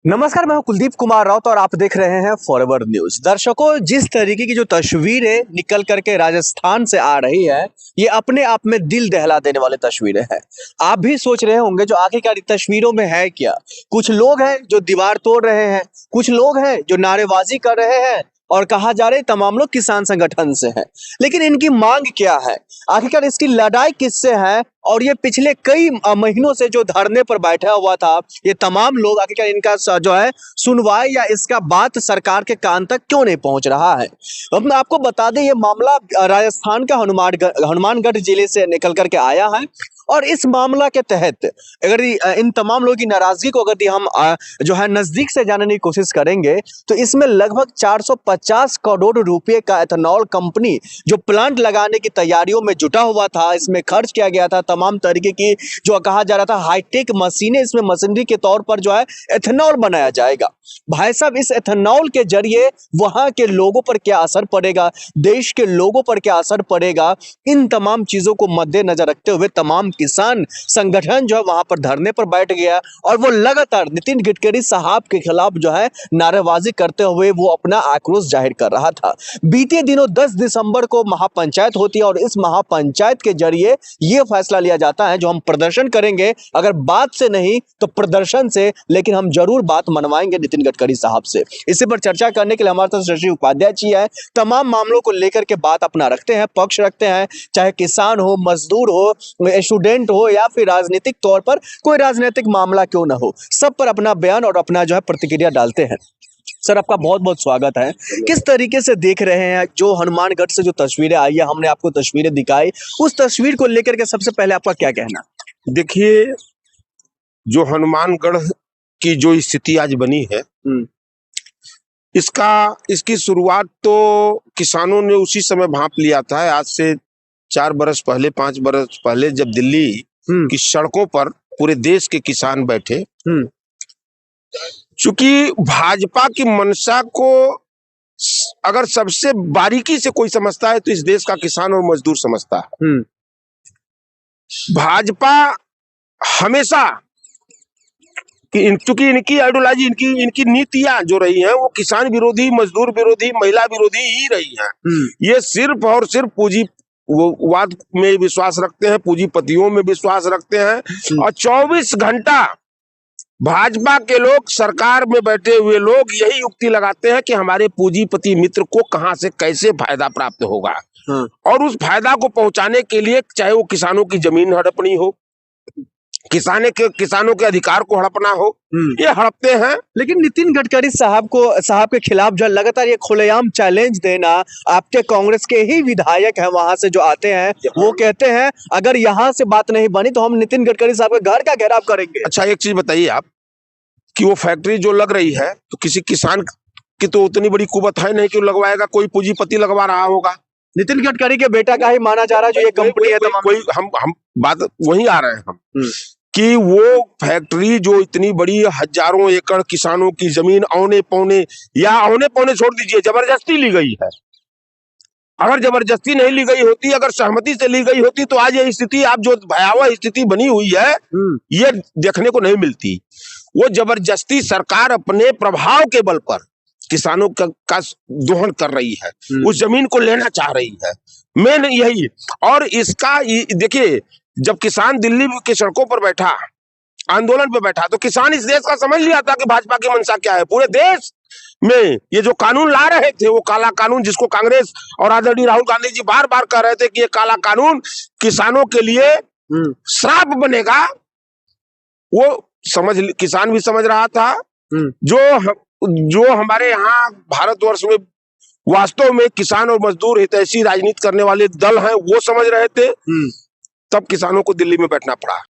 नमस्कार, मैं हूं कुलदीप कुमार राउत और आप देख रहे हैं फॉरवर्ड न्यूज। दर्शकों, जिस तरीके की जो तस्वीरें निकल करके राजस्थान से आ रही है, ये अपने आप में दिल दहला देने वाली तस्वीरें हैं। आप भी सोच रहे होंगे जो आखिरकार इन तस्वीरों में है क्या। कुछ लोग हैं जो दीवार तोड़ रहे हैं, कुछ लोग हैं जो नारेबाजी कर रहे हैं और कहा जा रहा है तमाम लोग किसान संगठन से हैं। लेकिन इनकी मांग क्या है, आखिरकार इसकी लड़ाई किससे है, और ये पिछले कई महीनों से जो धरने पर बैठा हुआ था, ये तमाम लोग आखिरकार इनका जो है सुनवाई या इसका बात सरकार के कान तक क्यों नहीं पहुंच रहा है। अब मैं आपको बता दें, ये मामला राजस्थान का हनुमानगढ़ जिले से निकल करके आया है। और इस मामला के तहत अगर इन तमाम लोगों की नाराजगी को अगर हम जो है नजदीक से जानने की कोशिश करेंगे, तो इसमें लगभग 450 करोड़ रुपए का एथेनॉल कंपनी जो प्लांट लगाने की तैयारियों में जुटा हुआ था, इसमें खर्च किया गया था तमाम तरीके की जो कहा जा रहा था हाईटेक मशीनें, इसमें मशीनरी के तौर पर जो है एथेनॉल बनाया जाएगा। भाई साहब, इस एथेनॉल के जरिए वहां के लोगों पर क्या असर पड़ेगा, देश के लोगों पर क्या असर पड़ेगा, इन तमाम चीजों को मद्देनजर रखते हुए तमाम किसान संगठन जो है वहां पर धरने पर बैठ गया और वो लगातार नितिन गडकरी साहब के खिलाफ जो है नारेबाजी करते हुए वो अपना आक्रोश जाहिर कर रहा था। बीते दिनों 10 दिसंबर को महापंचायत होती है और इस महापंचायत के जरिए ये फैसला लिया जाता है जो हम प्रदर्शन करेंगे, अगर बात से नहीं तो प्रदर्शन से, लेकिन हम जरूर बात मनवाएंगे नितिन गडकरी साहब से। इसी पर चर्चा करने के लिए हमारे साथ शशि उपाध्याय जी है। तमाम मामलों को लेकर के बात अपना रखते हैं, पक्ष रखते हैं, चाहे किसान हो, मजदूर हो, स्टूडेंट हो या फिर राजनीतिक तौर पर कोई राजनीतिक मामला क्यों ना हो, सब पर अपना बयान और अपना जो है प्रतिक्रिया डालते हैं। सर, आपका बहुत बहुत स्वागत है। किस तरीके से देख रहे हैं जो हनुमानगढ़ से जो तस्वीरें आई है, हमने आपको तस्वीरें दिखाई, उस तस्वीर को लेकर के सबसे पहले आपका क्या कहना? देखिए, जो हनुमानगढ़ की जो स्थिति आज बनी है, इसकी शुरुआत तो किसानों ने उसी समय भांप लिया था। आज से 4 बरस पहले, 5 बरस पहले, जब दिल्ली की सड़कों पर पूरे देश के किसान बैठे। चूंकि भाजपा की मंशा को अगर सबसे बारीकी से कोई समझता है तो इस देश का किसान और मजदूर समझता है। भाजपा हमेशा चूंकि इनकी आइडियोलॉजी, इनकी नीतियां जो रही हैं वो किसान विरोधी, मजदूर विरोधी, महिला विरोधी ही रही हैं। ये सिर्फ और सिर्फ पूंजीवाद में विश्वास रखते हैं, पूंजीपतियों में विश्वास रखते हैं। और 24 घंटा भाजपा के लोग, सरकार में बैठे हुए लोग यही युक्ति लगाते हैं कि हमारे पूंजीपति मित्र को कहां से कैसे फायदा प्राप्त होगा। और उस फायदा को पहुंचाने के लिए चाहे वो किसानों की जमीन हड़पनी हो, किसानों के अधिकार को हड़पना हो, ये हड़पते हैं। लेकिन नितिन गडकरी साहब के खिलाफ जो लगातार ये खुलेआम चैलेंज देना, आपके कांग्रेस के ही विधायक हैं वहां से जो आते हैं, वो कहते हैं अगर यहाँ से बात नहीं बनी तो हम नितिन गडकरी साहब के घर का घेराव करेंगे। अच्छा, एक चीज बताइए आप कि वो फैक्ट्री जो लग रही है तो किसी किसान की तो उतनी बड़ी कुवत है नहीं कि वो लगवाएगा, कोई पूंजीपति लगवा रहा होगा। नितिन गडकरी के बेटा का ही माना जा रहा है जो ये कंपनी है। कोई हम बात वहीं आ रहे हैं हम कि वो फैक्ट्री जो इतनी बड़ी, हजारों एकड़ किसानों की जमीन औने पौने, या औने पौने छोड़ दीजिए, जबरदस्ती ली गई है। अगर जबरदस्ती नहीं ली गई होती, अगर सहमति से ली गई होती तो आज ये स्थिति, आप जो भयावह स्थिति बनी हुई है, ये देखने को नहीं मिलती। वो जबरदस्ती सरकार अपने प्रभाव के बल पर किसानों का दोहन कर रही है, उस जमीन को लेना चाह रही है। मेन यही। और इसका देखिए, जब किसान दिल्ली की सड़कों पर बैठा, आंदोलन पे बैठा, तो किसान इस देश का समझ लिया था कि भाजपा की मंशा क्या है। पूरे देश में ये जो कानून ला रहे थे, वो काला कानून जिसको कांग्रेस और आदरणीय राहुल गांधी जी बार बार कह रहे थे कि ये काला कानून किसानों के लिए श्राप बनेगा, वो किसान भी समझ रहा था। जो हमारे यहाँ भारतवर्ष में वास्तव में किसान और मजदूर हितैषी राजनीति करने वाले दल हैं, वो समझ रहे थे। तब किसानों को दिल्ली में बैठना पड़ा।